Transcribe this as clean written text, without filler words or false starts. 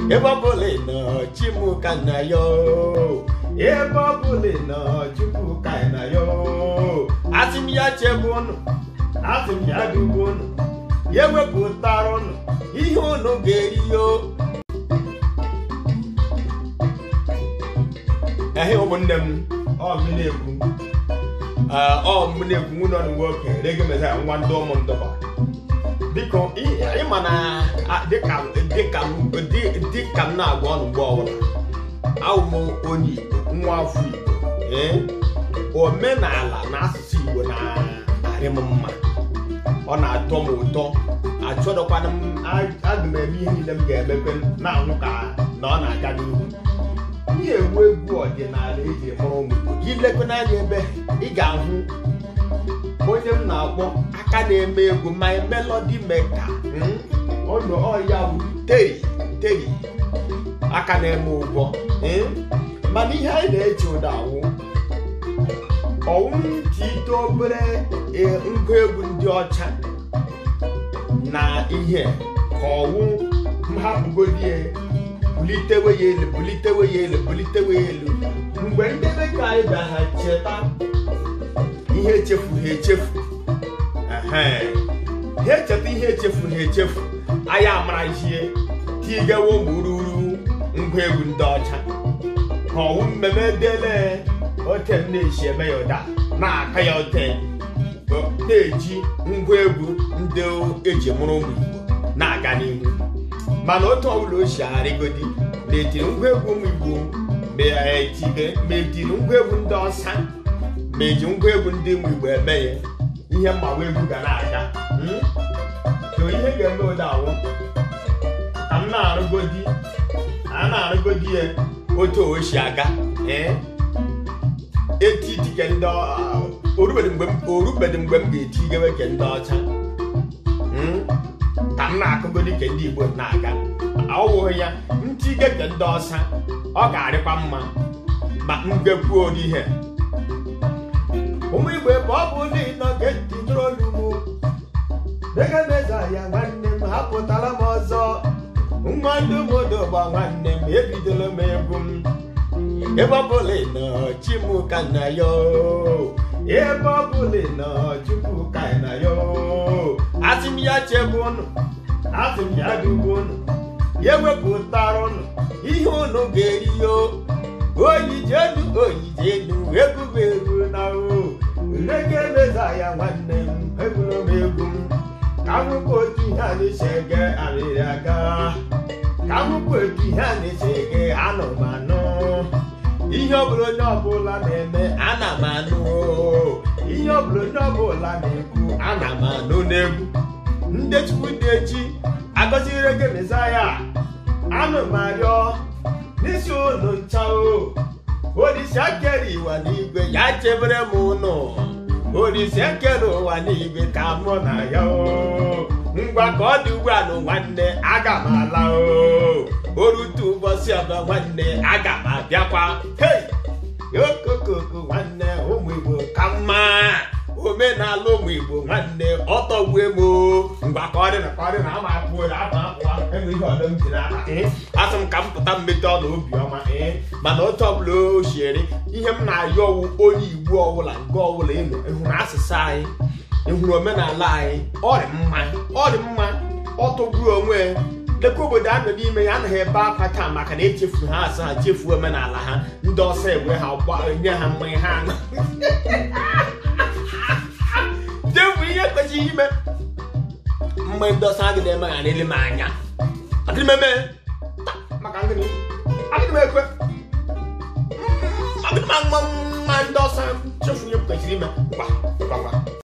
Ebobulino Chimukanayo. Ebobulino Chimukanayo. Asimia Chebun, Asimia Dubun, Yeweputaron, Ihono Gerio. I hear one them all Minebu. All Minebu on working, they give me that one dome on the bar. Because they can now go on board. Our more only one free, or men are nasty when I remember on our tomo. I tried to find them. I maybe them get now. None I can do. Here we go again. I lay home. He let when I get he got William now, Academy, my melody maker. Oh no, oh yeah, Teddy. Academy move, Money high there to down. Oh, Tito Bre, Uncle Georgia. Na here, call Maham Goodyear. Bulite way. When the guy that had cheddar. Here chefu. Here chefu. I am right here. Tiga wo mururu. Nkwebu ndocha. Ho mmeme dele. Otem ne hie meyoda. Na aka ya otem. Neji nkwebu ndo eje muru mu Igbo. Na aga n'ihu. Mana oto ulo shari godi. Neti nkwebu mu Igbo. Me ti nkwebu ndosa. Meji nkwebu ndị Igbo eme ya ihe mmawa egwu ga na-aga so ihe ga-eme odawo ka m na-arụgodi ya otu oshi aga etiti ke ndị orubedi mgbe m ga-eti gewe ke ndị ọcha ka m na-akụgodi ke ndị Igbo na-aga ọwụghị ya ntige ke ndị ọcha ọ ga-arịkwa mma ma m ga-ekwu ihe Umi we babu ni na geti trolumu. Dega meza ya nwanne m hapụtala m ọzọ. Nwandu modo ba nwanne m ebidolo m egwu m. Ebobulino Chimukanayo. Ebobulino Chimukanayo. Asimia Chebun, Asimia Dubun. Yeweputaron, Ihono Gerio. Oyi jedu eguberu na o leke mezaya nwanne m egwuru m egwu m ka m kwotu ihe a na-esege arịrịaga ka m kwotu ihe a na-esege anụmanụ ihe ọbụla onye ọbụla na-eme ana m anụ ihe ọbụla onye ọbụla na-ekwu ana m anụ n'egwu ndị Chukwu dị echi agọziri gị mezaya anụ m arịọ n'isi ụlọ ncha o Olise akere iwa n'igwe ya chebere m ụnụ Olise akere ụwa n'igwe ka mụ na ya o ngwa ka ọ dị ugbu a nụ nwanne aga m ala o orutu ụbọchị ọba nwanne aga m abịakwa okokoko nwanne ụmụ Igbo ka mma omenala ụmụ Igbo nwanne ọtọgbue m ngwa ka ọ dị na ama apụ enwe ihe ọdọ m ji n'aka asị m ka m pụta mmete ọla obiọma mana otu ọbụla o shiere ihe m na-ayọ ọwụ onye Igbo ọbụla nke ọbụla ịhụrụ asụsụ anyị ịhụrụ omenala anyị ọ dị mma ọ tọgburu onwe lekwa obodo a nọ n'ime ya anaghị ebe akwa taa maka na echefuru ha asị ha chefuo omenala ha ndị ọsọ egwe ha nye ha mmanya ha aṅụ chefu ihe kwesịrị ime mgbe ndị ọsọ agị na-eme ha n'ele m anya maka ngịnị agịdị m ekwe agịdị m mma ndị ọsọ chefu ihe kwesịrị ime ngwa